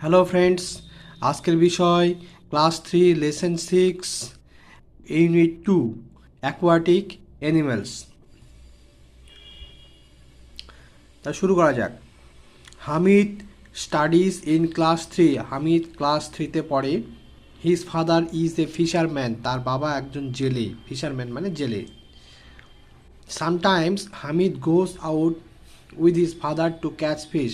Hello friends, আজকের বিষয় class 3 lesson 6 unit 2 aquatic animals. তা শুরু করা যাক। Hamid studies in class 3। Hamid class 3তে পড়ে। His father is a fisherman. তার বাবা একজন জেলে। ফিশারম্যান মানে জেলে। Sometimes Hamid goes out with his father to catch fish.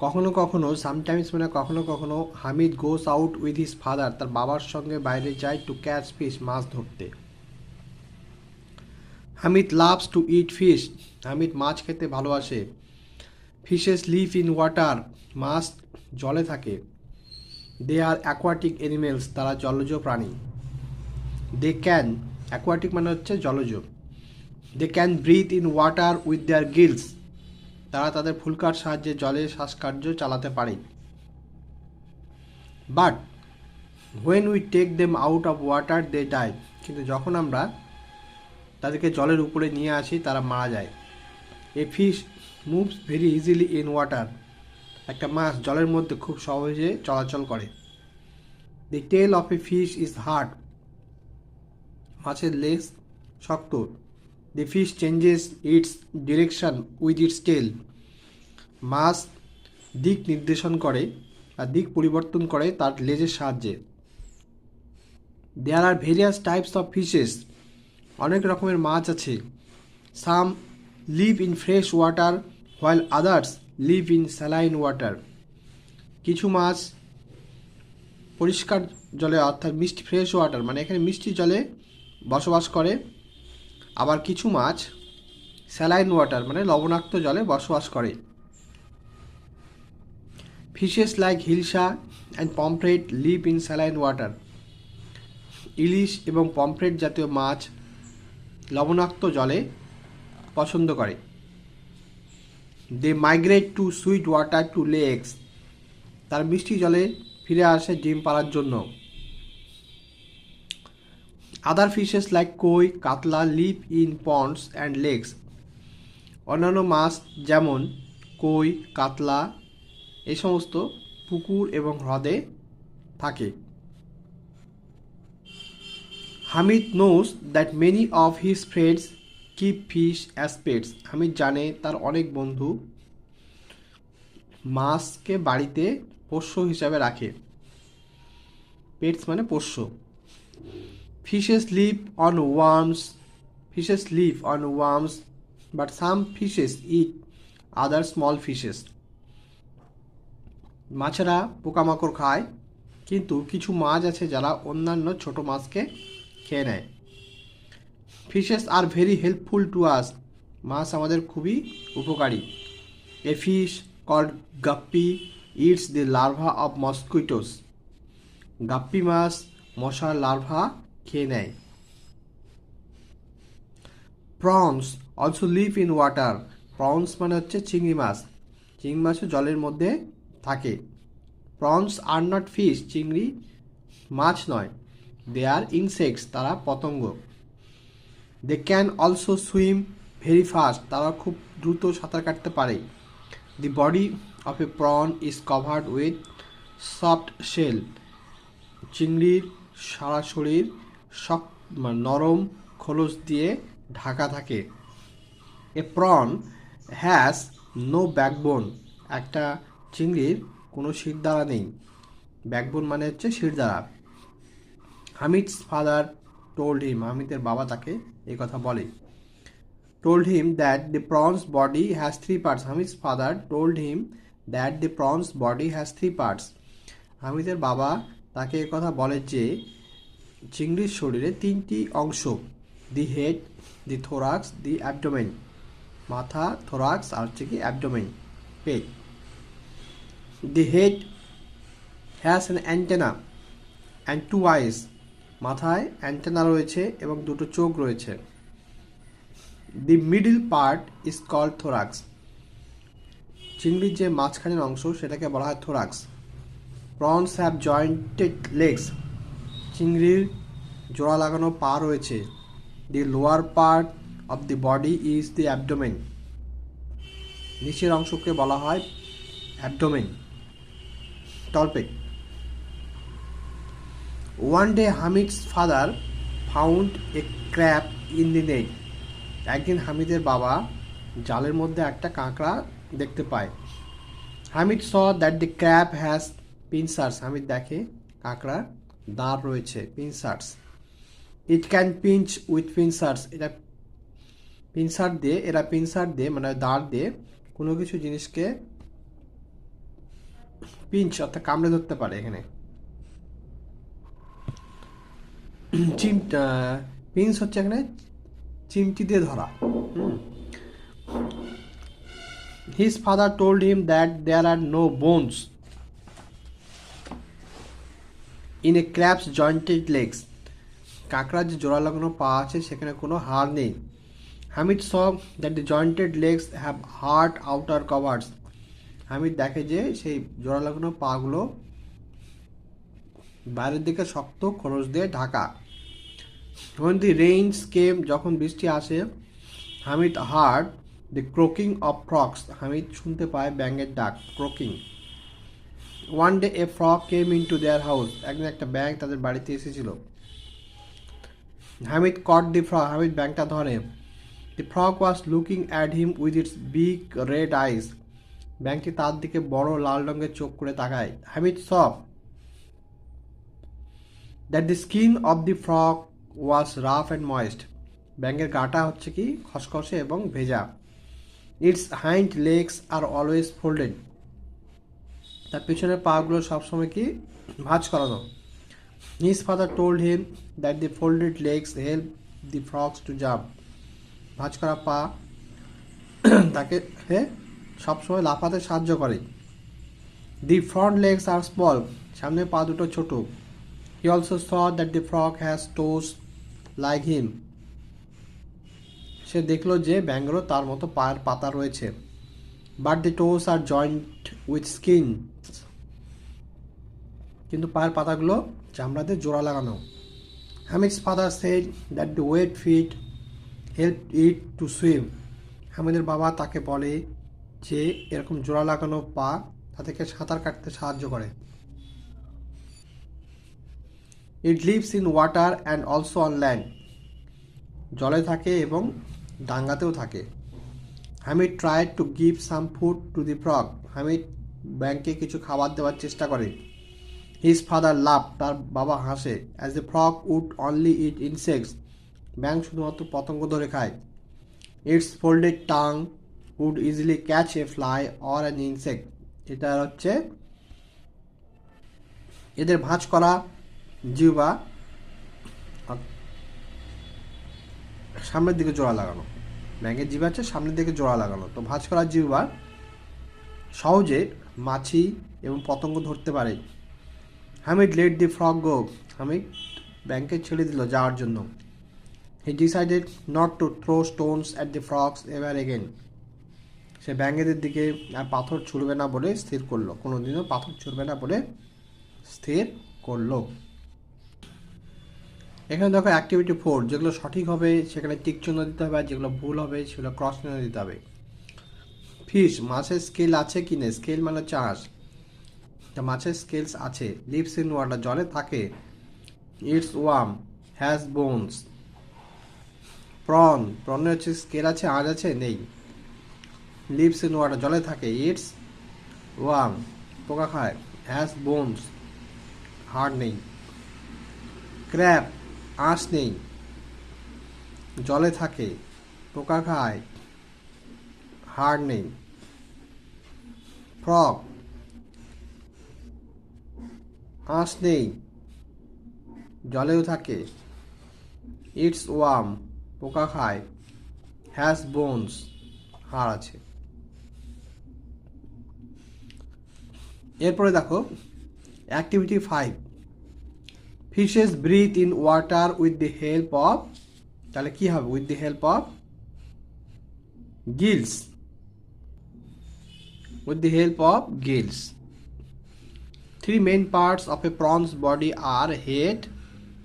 কখনো কখনো, সামটাইমস মানে কখনো কখনো, Hamid goes out with his father, তার বাবার সঙ্গে বাইরে যায় টু ক্যাচ ফিশ, মাছ ধরতে। Hamid loves to eat fish. Hamid মাছ খেতে ভালোবাসে। Fishes live in water. মাছ জলে থাকে। They are aquatic animals. তারা জলজ প্রাণী। দে ক্যান, অ্যাকোয়াটিক মানে হচ্ছে জলজ। They can breathe in water with their gills. তারা তাদের ফুলকার সাহায্যে জলে শ্বাসকার্য চালাতে পারে। But when we take them out of water they die. কিন্তু যখন আমরা তাদেরকে জলের উপরে নিয়ে আসি তারা মারা যায়। A fish moves very easily in water. একটা মাছ জলের মধ্যে খুব সহজে চলাচল করে। The tail of a fish is hard. মাছের লেজ শক্ত। The fish changes its direction with its tail. মাছ দিক নির্দেশন করে আর দিক পরিবর্তন করে তার লেজের সাহায্যে। There are various types of fishes. অনেক রকমের মাছ আছে। Some live in fresh water while others live in saline water. কিছু মাছ পরিষ্কার জলে, অর্থাৎ মিষ্টি ফ্রেশ ওয়াটার মানে এখানে মিষ্টি জলে বসবাস করে। আবার কিছু মাছ স্যালাইন ওয়াটার মানে লবণাক্ত জলে বসবাস করে। Fishes like hilsa and pomfret live in saline water. ইলিশ এবং পমফ্রেট জাতীয় মাছ লবণাক্ত জলে পছন্দ করে। They migrate to sweet water to lay eggs. তার মিষ্টি জলে ফিরে আসে ডিম পাড়ার জন্য। আদার fishes like koi, katla live in ponds and lakes. অন্যান্য মাছ যেমন কই, কাতলা এই সমস্ত পুকুর এবং হ্রদে থাকে। Hamid knows that many of his friends keep fish as pets. Hamid জানে তার অনেক বন্ধু মাছকে বাড়িতে পোষ্য হিসাবে রাখে। পেটস মানে পোষ্য। Fishes leave on worms. Fishes leave on worms but some fishes it other small fishes. মাছেরা পোকামাকড় খায়, কিন্তু কিছু মাছ আছে যারা অন্যান্য ছোট মাছকে খেয়ে নেয়। Fishes are very helpful to us. মাছ আমাদের খুবই উপকারী। A fish called guppy eats the larva of mosquitoes. Guppy মাছ মশার লার্ভা খেয়ে নেয়। Prawns also live in water. Prawns মানে হচ্ছে চিংড়ি মাছ। চিংড়ি মাছও জলের মধ্যে থাকে। Prawns are not fish. চিংড়ি মাছ নয়। They are insects. তারা পতঙ্গ। They can also swim very fast. তারা খুব দ্রুত সাঁতার কাটতে পারে। The body of a prawn is covered with soft shell. চিংড়ির সারা শরীর নরম খোলস দিয়ে ঢাকা থাকে। A prawn has no backbone. একটা চিংড়ির কোনো শিরদাঁড়া নেই। ব্যাকবোন মানে হচ্ছে শিরদাঁড়া। Hamid's father told him. হামিদের বাবা তাকে এই কথা বলে। told him that the prawn's body has three parts. Hamid's father told him that the prawn's body has three parts. হামিদের বাবা তাকে কথা বলে যে চিংড়ির শরীরে তিনটি অংশ। The head, the thorax, the abdomen. মাথা, থোরাক্স আর হচ্ছে কি অ্যাবডোমেন, পেট। The head has an antenna and two eyes. মাথায় অ্যান্টেনা রয়েছে এবং দুটো চোখ রয়েছে। The middle part is called thorax. চিংড়ির যে মাঝখানের অংশ সেটাকে বলা হয় thorax. Prawns have jointed legs. চিংড়ির জোড়া লাগানো পা রয়েছে। The lower part of the body is the abdomen. নিচের অংশকে বলা হয় abdomen. Topic. One day Hamid's father found a crab in the net. একদিন হামিদের বাবা জালের মধ্যে একটা কাঁকড়া দেখতে পায়। Hamid saw that the crab has pincers. হামিদ দেখে কাঁকড়ার দাঁড় রয়েছে, pincers. It can pinch with pincers. এরা পিনসার দিয়ে মানে দাঁড় দিয়ে কোনো কিছু জিনিসকে পিঞ্চ অর্থাৎ কামড়ে ধরতে পারে। এখানে পিঞ্চ হচ্ছে এখানে চিমটি দিয়ে ধরা। His father told him that there are no bones in a crabs jointed legs. কাঁকড়ার যে জোড়া লাগানো পা আছে সেখানে কোনো হাড় নেই। Hamid saw that the jointed legs have heard outer covers. Hamid দেখে যে সেই জোড়া লাগানো পাগুলো বাইরের দিকে শক্ত খোলস দিয়ে Dhaka. when the rains came, যখন বৃষ্টি আসে, Hamid heard the croaking of frogs. হামিদ শুনতে পায় ব্যাঙের ডাক, croaking. One day a frog came into their house. একদিন একটা ব্যাঙ তাদের বাড়িতে এসেছিল। Hamid caught the frog. হামিদ ব্যাঙটা ধরে। The frog was looking at him with its big red eyes. ব্যাঙটি তার দিকে বড় লাল রঙের চোখ করে তাকায়। Hamid saw that the skin of the frog was rough and moist. ব্যাঙের গাটা হচ্ছে কি খসখসে এবং ভেজা। Its hind legs are always folded. তার পিছনের পাগুলো সবসময় কি ভাঁজ করানো। His father told him that the folded legs help the frogs to jump. ভাঁজ করা পা তাকে সবসময় লাফাতে সাহায্য করে। The front legs are small. সামনের পা দুটো ছোট। He also saw that the frog has toes like him. সে দেখলো যে ব্যাঙেরও তার মতো পায়ের পাতা রয়েছে। But the toes are joint with skin. কিন্তু পায়ের পাতাগুলো চামড়াতে জোড়া লাগানো। Hamid's father said that the wet feet help it to swim. হামিদের বাবা তাকে বলে যে এরকম জোড়া লাগানো পা তাদেরকে সাঁতার কাটতে সাহায্য করে। It lives in water and also on land. জলে থাকে এবং ডাঙ্গাতেও থাকে। Hamid tried to give some food to the frog. হামিদ ব্যাঙকে কিছু খাবার দেওয়ার চেষ্টা করে। His father laugh. তার বাবা হাসে। As the frog would only eat insects. ব্যাঙ শুধুমাত্র পতঙ্গ ধরে খায়। Its folded tongue would easily catch a fly or an insect. এটা হচ্ছে এদের ভাঁজ করা জিহ্বা সামনের দিকে জোড়া লাগানো। ব্যাঙের জিহ্বা আছে সামনের দিকে জোড়া লাগানো। তো ভাঁজ করা জিহ্বা সহজে মাছি এবং পতঙ্গ ধরতে পারে। Hamid let the frog go. হামিদ ব্যাঙকে ছেড়ে দিল যাওয়ার জন্য। He decided not to throw stones at the frogs ever again. সে ব্যাঙেদের দিকে আর পাথর ছুড়বে না বলে স্থির করলো। কোনোদিনও পাথর ছুড়বে না বলে স্থির করলো। এখানে দেখো অ্যাক্টিভিটি 4, যেগুলো সঠিক হবে সেখানে টিক চিহ্ন দিতে হবে, আর যেগুলো ভুল হবে সেগুলো ক্রস চিহ্ন দিতে হবে। ফিশ, মাছের স্কেল আছে কি নেই? স্কেল মানে চাষ। মাছের স্কেলস আছে। লিভস ইন ওয়াটার, জলে থাকে। It's warm, has bones. প্রনের হচ্ছে স্কেল আছে, আঁশ আছে নেই। লিভস ইন ওয়াটার, জলে থাকে। ইটস ওয়ার্ম, পোকা খায়। হ্যাজ বোনস, হাড় নেই। ক্র্যাব, আঁশ নেই, জলে থাকে, পোকা খায়, হাড় নেই। ফ্রগ, আঁশ নেই, জলেও থাকে। ইটস ওয়ার্ম, পোকা খায়। হ্যাজ বোনস, হাড় আছে। এরপরে দেখো activity 5, fishes breathe in water with the help of, তাহলে কি হবে? With the help of gills. With the help of gills. 3 main parts of a prawn's body are head,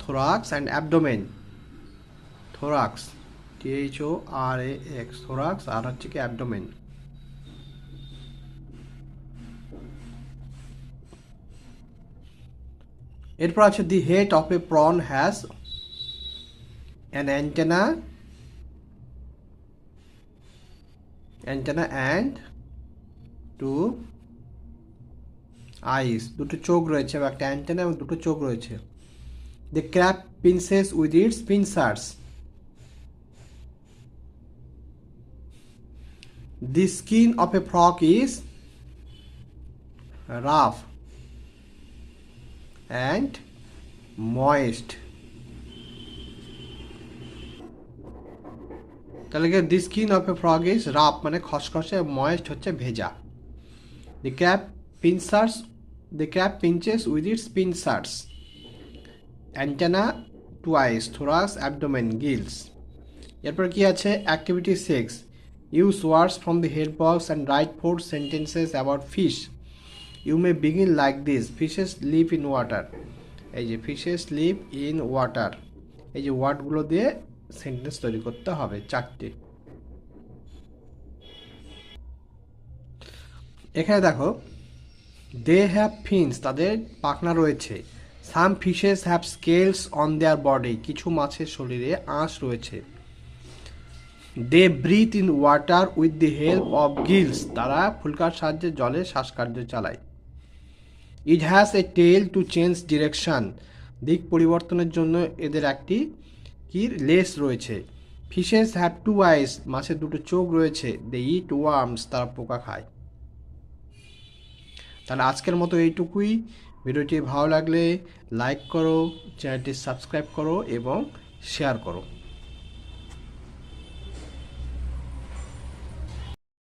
thorax and abdomen. Thorax, Thorax, thorax আর হচ্ছে কি abdomen. এরপর আছে the head of a prawn has an antenna and two eyes, দুটো চোখ রয়েছে বা একটা অ্যান্টেনা এবং দুটো চোখ রয়েছে। The crab pinches with its pincers. The skin of a frog is rough and moist. তাহলে কি the skin of a frog is rough মানে খসখসে, moist হচ্ছে ভেজা। The crab pinches with its pincers. Antenna twice, thorax, abdomen, gills. এরপর কি আছে activity 6, use words from the help box and write 4 sentences about fish. You may begin like this: fishes live in water. এই যে fishes live in water, এই যে ওয়ার্ডগুলো দিয়ে sentence তৈরি করতে হবে 4টে। এখানে দেখো দে হ্যাভ ফিনস, তাদের পাখনা রয়েছে। Some fishes have scales on their body, কিছু মাছের শরীরে আঁশ রয়েছে। They breathe in water with the help of gills, তারা ফুলকার সাহায্যে জলে শ্বাসকার্য চালায়। It has a tail to change direction, দিক পরিবর্তনের জন্য এদের একটি কি লেস রয়েছে। ফিশেস হ্যাভ টু আইস, মাছের দুটো চোখ রয়েছে। দে ইট ওয়ার্মস, তারা পোকা খায়। তাহলে আজকের মতো এইটুকুই। ভিডিওটি ভালো লাগলে লাইক করো, চ্যানেলটি সাবস্ক্রাইব করো এবং শেয়ার করো।